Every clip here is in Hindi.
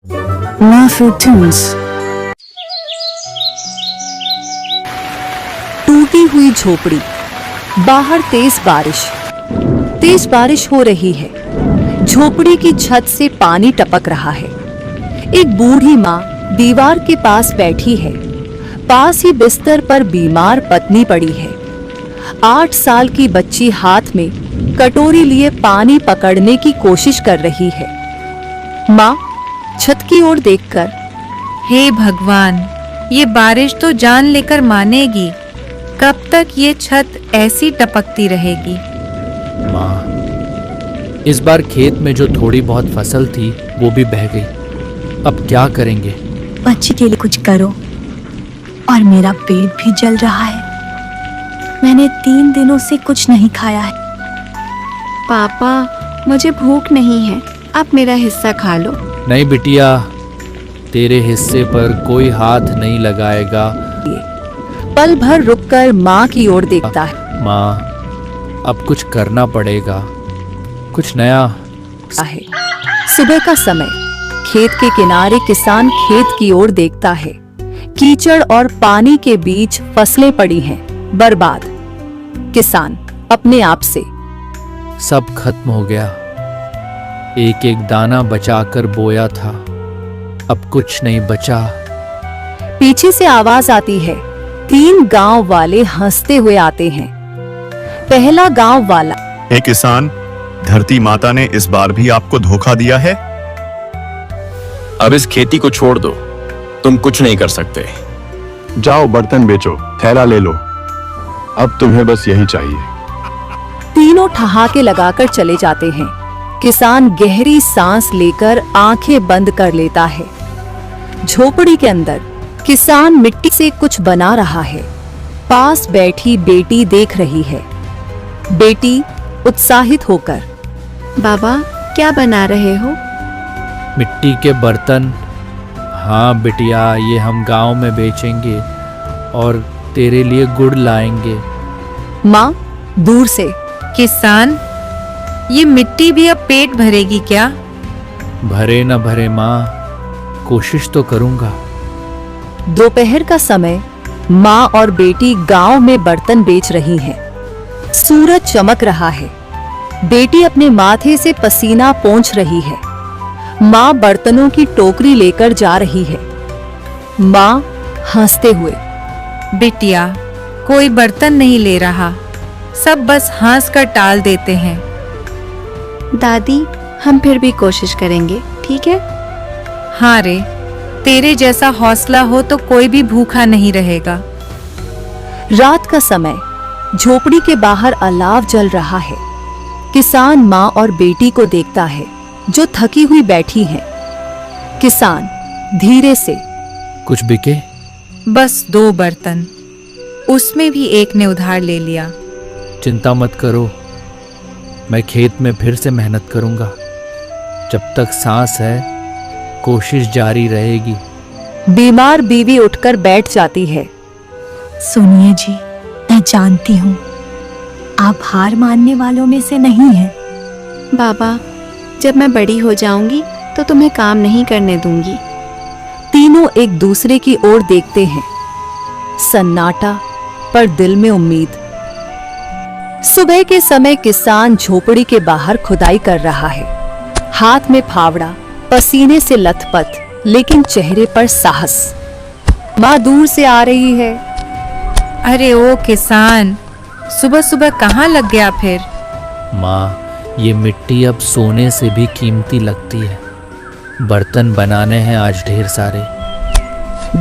Mahfood Tunes। टूटी हुई झोपड़ी, बाहर तेज बारिश हो रही है। झोपड़ी की छत से पानी टपक रहा है। एक बूढ़ी माँ दीवार के पास बैठी है। पास ही बिस्तर पर बीमार पत्नी पड़ी है। 8 साल की बच्ची हाथ में कटोरी लिए पानी पकड़ने की कोशिश कर रही है। माँ छत की ओर देखकर, हे भगवान, ये बारिश तो जान लेकर मानेगी। कब तक ये छत ऐसी टपकती रहेगी? माँ, इस बार खेत में जो थोड़ी बहुत फसल थी वो भी बह गई। अब क्या करेंगे? बच्ची के लिए कुछ करो। और मेरा पेट भी जल रहा है। मैंने 3 दिनों से कुछ नहीं खाया है। पापा, मुझे भूख नहीं है, आप मेरा हिस्सा खा लो। नहीं बिटिया, तेरे हिस्से पर कोई हाथ नहीं लगाएगा। पल भर रुककर माँ की ओर देखता है। माँ, अब कुछ करना पड़ेगा, कुछ नया है। सुबह का समय, खेत के किनारे किसान खेत की ओर देखता है। कीचड़ और पानी के बीच फसलें पड़ी हैं, बर्बाद। किसान अपने आप से, सब खत्म हो गया। एक एक दाना बचाकर बोया था, अब कुछ नहीं बचा। पीछे से आवाज आती है। 3 गांव वाले हंसते हुए आते हैं। पहला गांव वाला, हे किसान, धरती माता ने इस बार भी आपको धोखा दिया है। अब इस खेती को छोड़ दो, तुम कुछ नहीं कर सकते। जाओ बर्तन बेचो, थैला ले लो, अब तुम्हें बस यही चाहिए। तीनों ठहाके लगाकर चले जाते हैं। किसान गहरी सांस लेकर आंखें बंद कर लेता है। झोपड़ी के अंदर किसान मिट्टी से कुछ बना रहा है। पास बैठी बेटी देख रही है। बेटी उत्साहित होकर, बाबा, क्या बना रहे हो? मिट्टी के बर्तन। हाँ बिटिया, ये हम गांव में बेचेंगे और तेरे लिए गुड़ लाएंगे। माँ दूर से, किसान, ये मिट्टी भी अब पेट भरेगी क्या? भरे न भरे माँ, कोशिश तो करूंगा। दोपहर का समय, माँ और बेटी गांव में बर्तन बेच रही हैं। सूरज चमक रहा है। बेटी अपने माथे से पसीना पोंछ रही है। माँ बर्तनों की टोकरी लेकर जा रही है। माँ हंसते हुए, बिटिया, कोई बर्तन नहीं ले रहा, सब बस हंस कर टाल देते हैं। दादी, हम फिर भी कोशिश करेंगे, ठीक है? हाँ रे, तेरे जैसा हौसला हो तो कोई भी भूखा नहीं रहेगा। रात का समय, झोपड़ी के बाहर अलाव जल रहा है। किसान माँ और बेटी को देखता है जो थकी हुई बैठी हैं। किसान धीरे से, कुछ बिके? बस 2 बर्तन, उसमें भी एक ने उधार ले लिया। चिंता मत करो, मैं खेत में फिर से मेहनत करूंगा। जब तक सांस है, कोशिश जारी रहेगी। बीमार बीवी उठकर बैठ जाती है। सुनिए जी, मैं जानती हूँ आप हार मानने वालों में से नहीं हैं। बाबा, जब मैं बड़ी हो जाऊंगी तो तुम्हें काम नहीं करने दूंगी। तीनों एक दूसरे की ओर देखते हैं। सन्नाटा, पर दिल में उम्मीद। सुबह के समय किसान झोपड़ी के बाहर खुदाई कर रहा है। हाथ में फावड़ा, पसीने से लथपथ, लेकिन चेहरे पर साहस। माँ दूर से आ रही है। अरे ओ किसान, सुबह सुबह कहाँ लग गया फिर? माँ, ये मिट्टी अब सोने से भी कीमती लगती है। बर्तन बनाने हैं आज ढेर सारे।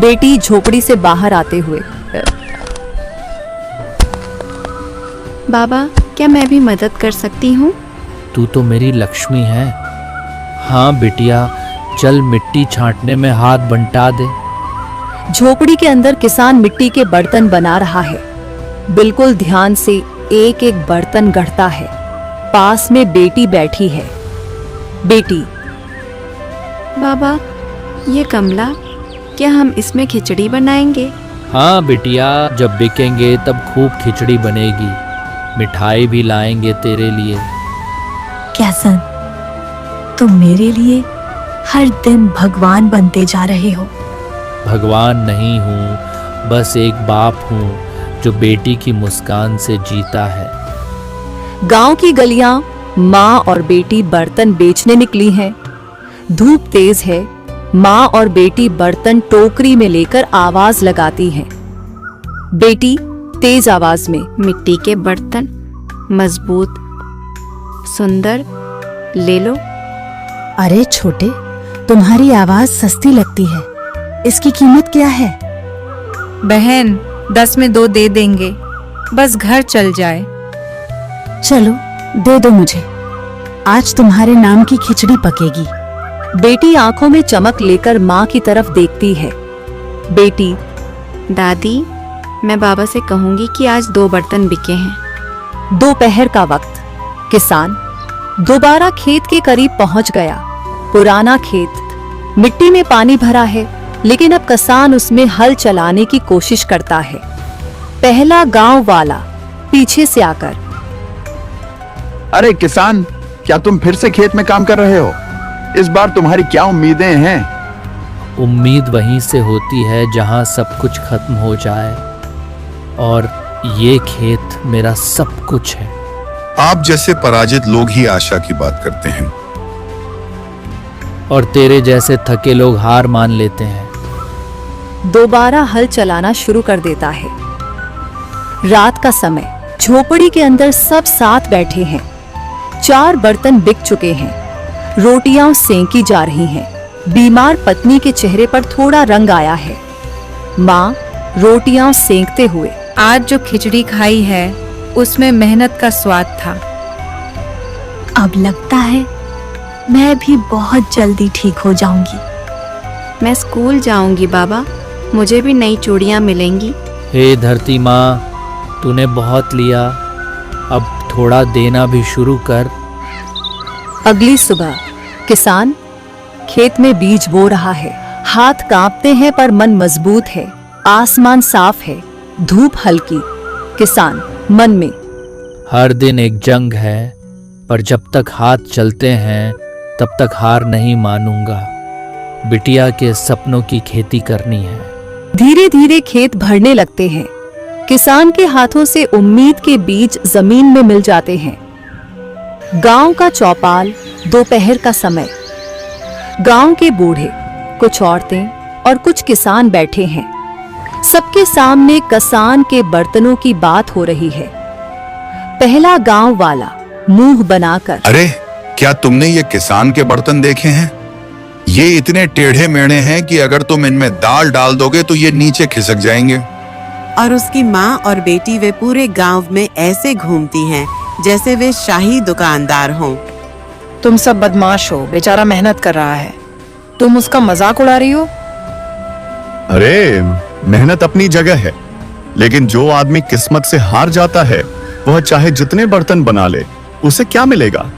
बेटी झोपड़ी से बाहर आते हुए, बाबा, क्या मैं भी मदद कर सकती हूँ? तू तो मेरी लक्ष्मी है। हाँ बिटिया, चल मिट्टी छांटने में हाथ बंटा दे। झोपड़ी के अंदर किसान मिट्टी के बर्तन बना रहा है। बिल्कुल ध्यान से एक एक बर्तन गढ़ता है। पास में बेटी बैठी है। बेटी, बाबा, ये गमला, क्या हम इसमें खिचड़ी बनाएंगे? हाँ बिटिया, जब बिकेंगे तब खूब खिचड़ी बनेगी। मिठाई भी लाएंगे तेरे लिए। क्या सन, तुम मेरे लिए हर दिन भगवान बनते जा रहे हो। भगवान नहीं हूँ, बस एक बाप हूँ जो बेटी की मुस्कान से जीता है। गांव की गलियां माँ और बेटी बर्तन बेचने निकली हैं। धूप तेज है। माँ और बेटी बर्तन टोकरी में लेकर आवाज लगाती हैं। बेटी तेज आवाज में, मिट्टी के बर्तन, मजबूत, सुंदर, ले लो। अरे छोटे, तुम्हारी आवाज सस्ती लगती है, इसकी कीमत क्या है? बहन 10 में 2 दे देंगे, बस घर चल जाए। चलो दे दो मुझे, आज तुम्हारे नाम की खिचड़ी पकेगी। बेटी आंखों में चमक लेकर माँ की तरफ देखती है। बेटी, दादी, मैं बाबा से कहूंगी कि आज 2 बर्तन बिके हैं। दोपहर का वक्त। किसान दोबारा खेत के करीब पहुंच गया। पुराना खेत, मिट्टी में पानी भरा है, लेकिन अब किसान उसमें हल चलाने की कोशिश करता है। पहला गांव वाला पीछे से आकर, अरे किसान, क्या तुम फिर से खेत में काम कर रहे हो? इस बार तुम्हारी क्या उम्मीदें हैं? उम्मीद वहीं से होती है जहाँ सब कुछ खत्म हो जाए, और ये खेत मेरा सब कुछ है। आप जैसे पराजित लोग ही आशा की बात करते हैं। और तेरे जैसे थके लोग हार मान लेते हैं। दोबारा हल चलाना शुरू कर देता है। रात का समय, झोपड़ी के अंदर सब साथ बैठे हैं। 4 बर्तन बिक चुके हैं। रोटियां सेंकी जा रही हैं। बीमार पत्नी के चेहरे पर थोड़ा रंग आया है। माँ रोटियां सेंकते हुए, आज जो खिचड़ी खाई है उसमें मेहनत का स्वाद था। अब लगता है मैं भी बहुत जल्दी ठीक हो जाऊंगी। मैं स्कूल जाऊंगी बाबा, मुझे भी नई चूड़ियां मिलेंगी। हे धरती माँ, तूने बहुत लिया, अब थोड़ा देना भी शुरू कर। अगली सुबह किसान खेत में बीज बो रहा है। हाथ कांपते हैं पर मन मजबूत है। आसमान साफ है, धूप हल्की। किसान मन में, हर दिन एक जंग है, पर जब तक हाथ चलते हैं तब तक हार नहीं मानूंगा। बिटिया के सपनों की खेती करनी है। धीरे धीरे खेत भरने लगते हैं। किसान के हाथों से उम्मीद के बीज जमीन में मिल जाते हैं। गांव का चौपाल, दोपहर का समय। गांव के बूढ़े, कुछ औरतें और कुछ किसान बैठे हैं। सबके सामने किसान के बर्तनों की बात हो रही है। पहला गांव वाला मुंह बनाकर, अरे, क्या तुमने ये किसान के बर्तन देखे हैं? ये इतने टेढ़े मेढ़े हैं कि अगर तुम इनमें दाल डाल दोगे तो ये नीचे खिसक जाएंगे। और उसकी माँ और बेटी वे पूरे गांव में ऐसे घूमती हैं जैसे वे शाही दुकानदार हों। तुम सब बदमाश हो, बेचारा मेहनत कर रहा है, तुम उसका मजाक उड़ा रही हो। अरे, मेहनत अपनी जगह है, लेकिन जो आदमी किस्मत से हार जाता है वह चाहे जितने बर्तन बना ले, उसे क्या मिलेगा?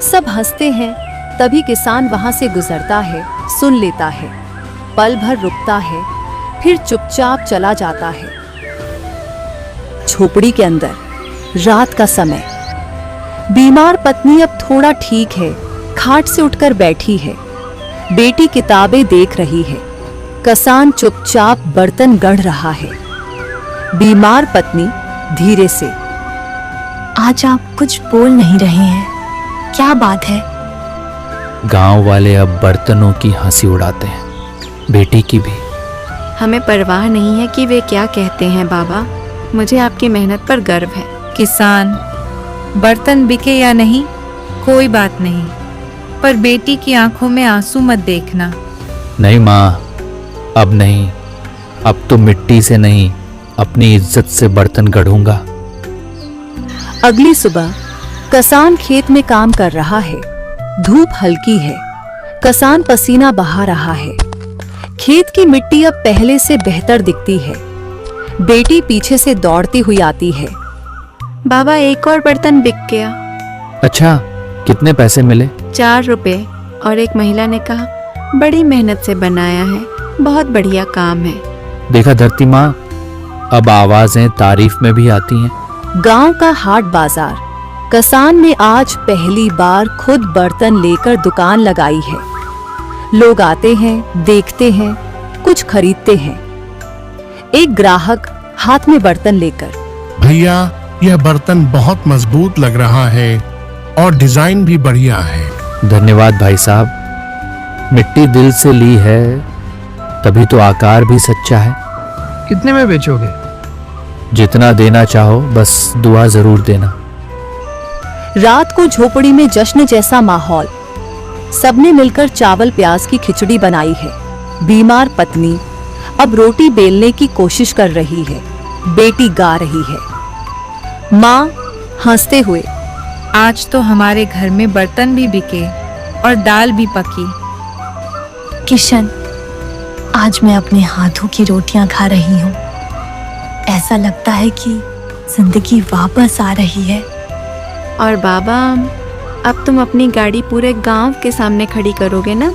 सब हंसते हैं। तभी किसान वहां से गुजरता है, सुन लेता है, पल भर रुकता है, फिर चुपचाप चला जाता है। झोपड़ी के अंदर रात का समय। बीमार पत्नी अब थोड़ा ठीक है, खाट से उठकर बैठी है। बेटी किताबें देख रही है। किसान चुपचाप बर्तन गढ़ रहा है। बीमार पत्नी धीरे से, आज आप कुछ बोल नहीं रहे हैं, क्या बात है? गांव वाले अब बर्तनों की हंसी उड़ाते हैं, बेटी की भी। हमें परवाह नहीं है कि वे क्या कहते हैं बाबा, मुझे आपकी मेहनत पर गर्व है। किसान, बर्तन बिके या नहीं कोई बात नहीं, पर बेटी की आंखों में आंसू मत देखना। नहीं माँ, अब नहीं। अब तो मिट्टी से नहीं, अपनी इज्जत से बर्तन गढ़ूंगा। अगली सुबह किसान खेत में काम कर रहा है। धूप हल्की है। किसान पसीना बहा रहा है। खेत की मिट्टी अब पहले से बेहतर दिखती है। बेटी पीछे से दौड़ती हुई आती है। बाबा, एक और बर्तन बिक गया। अच्छा, कितने पैसे मिले? 4 रुपए। और एक महिला ने कहा, बड़ी मेहनत से बनाया है, बहुत बढ़िया काम है। देखा धरती माँ, अब आवाजें तारीफ में भी आती हैं। गांव का हाट बाजार। किसान ने आज पहली बार खुद बर्तन लेकर दुकान लगाई है। लोग आते हैं, देखते हैं, कुछ खरीदते हैं। एक ग्राहक हाथ में बर्तन लेकर, भैया यह बर्तन बहुत मजबूत लग रहा है और डिजाइन भी बढ़िया है। धन्यवाद भाई साहब, मिट्टी दिल से ली है तभी तो आकार भी सच्चा है। कितने में बेचोगे? जितना देना चाहो, बस दुआ जरूर देना। रात को झोपड़ी में जश्न जैसा माहौल। सबने मिलकर चावल प्याज की खिचड़ी बनाई है। बीमार पत्नी अब रोटी बेलने की कोशिश कर रही है। बेटी गा रही है। माँ हंसते हुए, आज तो हमारे घर में बर्तन भी बिके और दाल भी पकी। किशन, आज मैं अपने हाथों की रोटियां खा रही हूँ। ऐसा लगता है कि जिंदगी वापस आ रही है। और बाबा, अब तुम अपनी गाड़ी पूरे गांव के सामने खड़ी करोगे ना?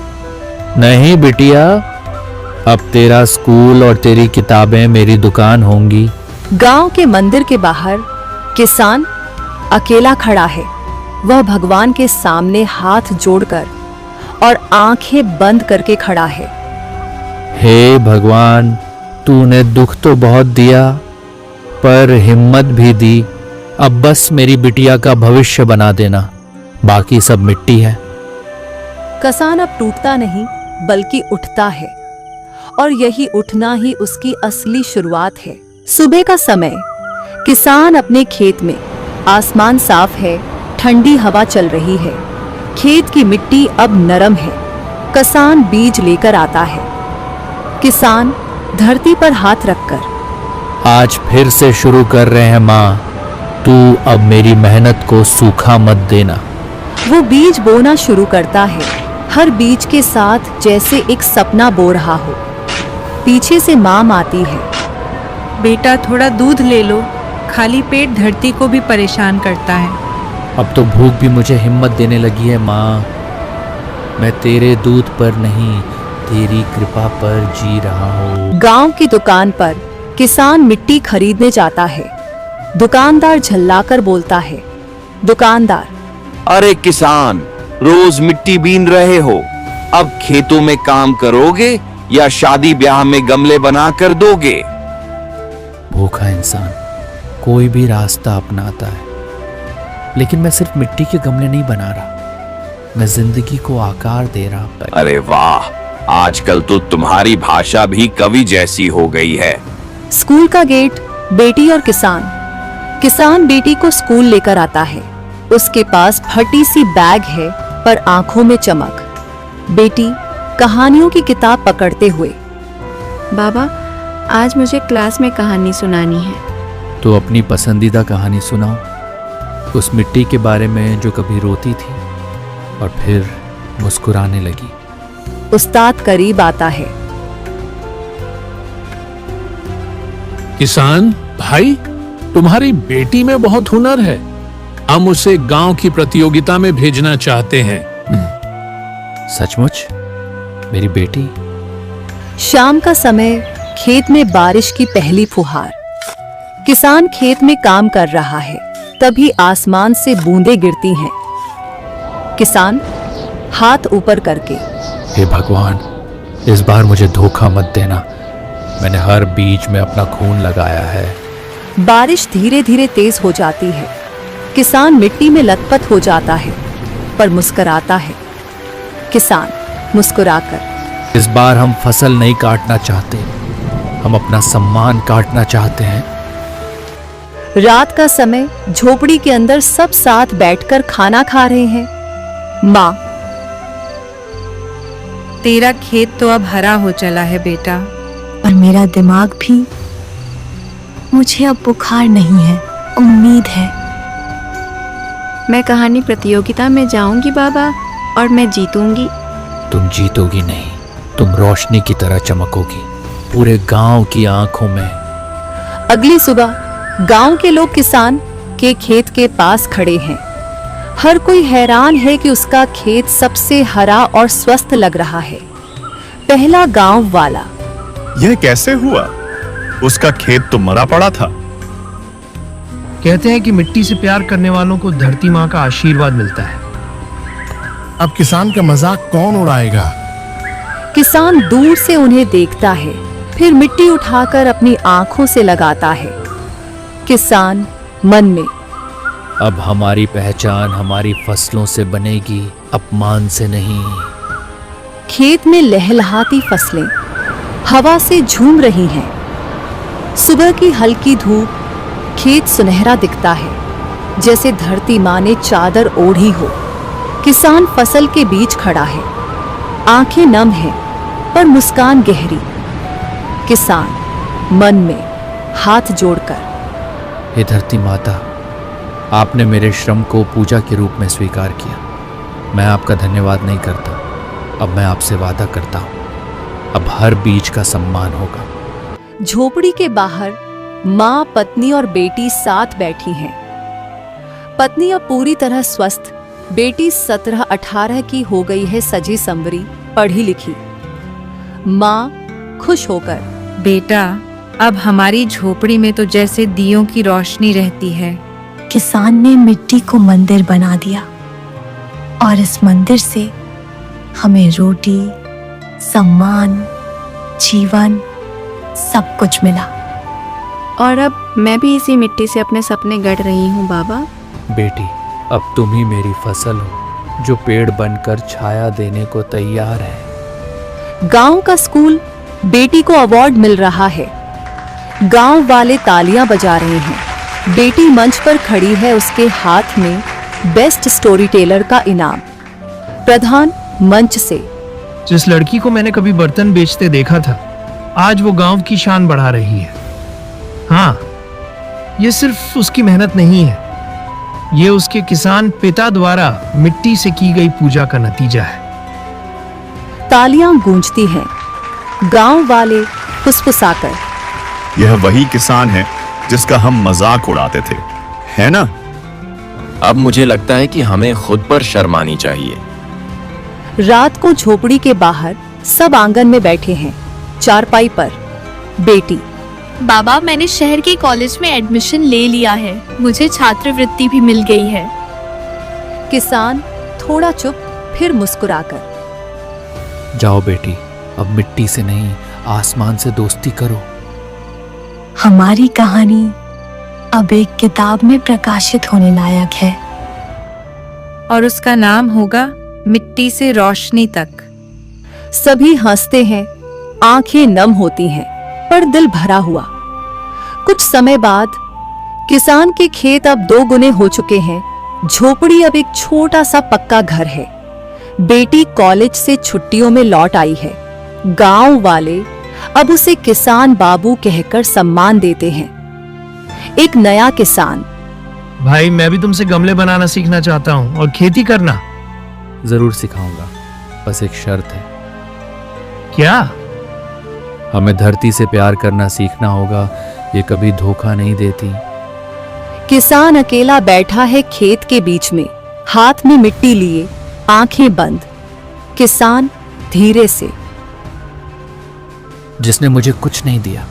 नहीं बिटिया, अब तेरा स्कूल और तेरी किताबें मेरी दुकान होंगी। गांव के मंदिर के बाहर किसान अकेला खड़ा है। वह भगवान के सामने हाथ जोड़कर और आंखें बंद करके खड़ा है। हे भगवान, तूने दुख तो बहुत दिया पर हिम्मत भी दी। अब बस मेरी बिटिया का भविष्य बना देना, बाकी सब मिट्टी है। किसान अब टूटता नहीं बल्कि उठता है, और यही उठना ही उसकी असली शुरुआत है। सुबह का समय, किसान अपने खेत में। आसमान साफ है, ठंडी हवा चल रही है। खेत की मिट्टी अब नरम है। किसान बीज लेकर आता है। किसान धरती पर हाथ रखकर, आज फिर से शुरू कर रहे हैं माँ, तू अब मेरी मेहनत को सूखा मत देना। वो बीज बोना शुरू करता है, हर बीज के साथ जैसे एक सपना बो रहा हो। पीछे से माँ आती है। बेटा थोड़ा दूध ले लो, खाली पेट धरती को भी परेशान करता है। अब तो भूख भी मुझे हिम्मत देने लगी है माँ। मैं तेरे दूध पर नहीं, तेरी कृपा पर जी रहा हूँ। गांव की दुकान पर किसान मिट्टी खरीदने जाता है। दुकानदार झल्लाकर बोलता है। दुकानदार, अरे किसान, रोज मिट्टी बीन रहे हो, अब खेतों में काम करोगे या शादी ब्याह में गमले बना कर दोगे? भूखा इंसान कोई भी रास्ता अपनाता है, लेकिन मैं सिर्फ मिट्टी के गमले नहीं बना रहा, मैं जिंदगी को आकार दे रहा हूं। अरे वाह, आजकल तो तुम्हारी भाषा भी कवि जैसी हो गई है। स्कूल का गेट, बेटी और किसान। किसान बेटी को स्कूल लेकर आता है। उसके पास फटी सी बैग है पर आंखों में चमक। बेटी कहानियों की किताब पकड़ते हुए, बाबा, आज मुझे क्लास में कहानी सुनानी है। तो अपनी पसंदीदा कहानी सुनाओ, उस मिट्टी के बारे में जो कभी रोती थी और फिर मुस्कुराने लगी। उस्ताद करीब आता है। किसान भाई, तुम्हारी बेटी में बहुत हुनर है। हम उसे गांव की प्रतियोगिता में भेजना चाहते हैं। सचमुच? मेरी बेटी? शाम का समय, खेत में बारिश की पहली फुहार। किसान खेत में काम कर रहा है, तभी आसमान से बूंदें गिरती हैं। किसान हाथ ऊपर करके, हे भगवान, इस बार मुझे धोखा मत देना। मैंने हर बीज में अपना खून लगाया है। बारिश धीरे धीरे तेज हो जाती है। किसान मिट्टी में लथपथ हो जाता है पर मुस्कुराता है। किसान मुस्कुराकर, इस बार हम फसल नहीं काटना चाहते, हम अपना सम्मान काटना चाहते हैं। रात का समय, झोपड़ी के अंदर सब साथ बैठकर खाना खा रहे हैं। माँ, तेरा खेत तो अब हरा हो चला है बेटा, और मेरा दिमाग भी। मुझे अब बुखार नहीं है, उम्मीद है। मैं कहानी प्रतियोगिता में जाऊंगी बाबा, और मैं जीतूंगी। तुम जीतोगी नहीं, तुम रोशनी की तरह चमकोगी पूरे गांव की आंखों में। अगली सुबह गांव के लोग किसान के खेत के पास खड़े हैं। हर कोई हैरान है कि उसका खेत सबसे हरा और स्वस्थ लग रहा है। पहला गांव वाला, यह कैसे हुआ? उसका खेत तो मरा पड़ा था। कहते हैं कि मिट्टी से प्यार करने वालों को धरती माँ का आशीर्वाद मिलता है। अब किसान का मजाक कौन उड़ाएगा? किसान दूर से उन्हें देखता है, फिर मिट्टी उठाकर अपनी आंखों से लगाता है। किसान मन में, अब हमारी पहचान हमारी फसलों से बनेगी, अपमान से नहीं। खेत में लहलहाती फसलें हवा से झूम रही हैं। सुबह की हल्की धूप, खेत सुनहरा दिखता है, जैसे धरती माँ ने चादर ओढ़ी हो। किसान फसल के बीच खड़ा है, आंखें नम हैं पर मुस्कान गहरी। किसान मन में हाथ जोड़कर, हे धरती माता, आपने मेरे श्रम को पूजा के रूप में स्वीकार किया। मैं आपका धन्यवाद नहीं करता, अब मैं आपसे वादा करता हूँ, अब हर बीज का सम्मान होगा। झोपड़ी के बाहर माँ, पत्नी और बेटी साथ बैठी हैं। पत्नी अब पूरी तरह स्वस्थ, बेटी 17-18 की हो गई है, सजी संवरी, पढ़ी लिखी। माँ खुश होकर, बेटा, अब हमारी झोपड़ी में तो जैसे दियों की रोशनी रहती है। किसान ने मिट्टी को मंदिर बना दिया और इस मंदिर से हमें रोटी, सम्मान, जीवन सब कुछ मिला। और अब मैं भी इसी मिट्टी से अपने सपने गढ़ रही हूँ बाबा। बेटी, अब तुम ही मेरी फसल हो, जो पेड़ बनकर छाया देने को तैयार है। गांव का स्कूल, बेटी को अवार्ड मिल रहा है। गांव वाले तालियां बजा रहे हैं। बेटी मंच पर खड़ी है, उसके हाथ में बेस्ट स्टोरी टेलर का इनाम। प्रधान मंच से, जिस लड़की को मैंने कभी बर्तन बेचते देखा था, आज वो गांव की शान बढ़ा रही है। हाँ, ये सिर्फ उसकी मेहनत नहीं है, ये उसके किसान पिता द्वारा मिट्टी से की गई पूजा का नतीजा है। तालियां गूंजती हैं। गांव वाले फुसफुसाकर, यह वही किसान है जिसका हम मजाक उड़ाते थे, है ना? अब मुझे लगता है कि हमें खुद पर शर्म आनी चाहिए। रात को झोपड़ी के बाहर सब आंगन में बैठे हैं, चारपाई पर। बेटी, बाबा, मैंने शहर के कॉलेज में एडमिशन ले लिया है, मुझे छात्रवृत्ति भी मिल गई है। किसान थोड़ा चुप, फिर मुस्कुराकर, जाओ बेटी, अब मिट्टी से नहीं, आसमान से दोस्ती करो। हमारी कहानी अब एक किताब में प्रकाशित होने लायक है और उसका नाम होगा मिट्टी से रोशनी तक। सभी हंसते हैं, आंखें नम होती हैं, पर दिल भरा हुआ। कुछ समय बाद किसान के खेत अब 2 गुने हो चुके हैं। झोपड़ी अब एक छोटा सा पक्का घर है। बेटी कॉलेज से छुट्टियों में लौट आई है। गांव वाले अब उसे किसान बाबू कहकर सम्मान देते हैं। एक नया किसान, भाई, मैं भी तुमसे गमले बनाना सीखना चाहता हूँ और खेती करना। जरूर सिखाऊंगा, बस एक शर्त है। क्या? हमें धरती से प्यार करना सीखना होगा, ये कभी धोखा नहीं देती। किसान अकेला बैठा है खेत के बीच में, हाथ में मिट्टी लिए, आंखें बंद। किसान धीरे से, जिसने मुझे कुछ नहीं दिया,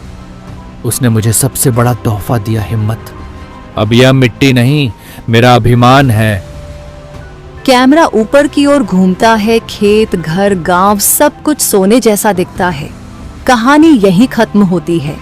उसने मुझे सबसे बड़ा तोहफा दिया, हिम्मत। अब यह मिट्टी नहीं, मेरा अभिमान है। कैमरा ऊपर की ओर घूमता है। खेत, घर, गांव सब कुछ सोने जैसा दिखता है। कहानी यहीं खत्म होती है।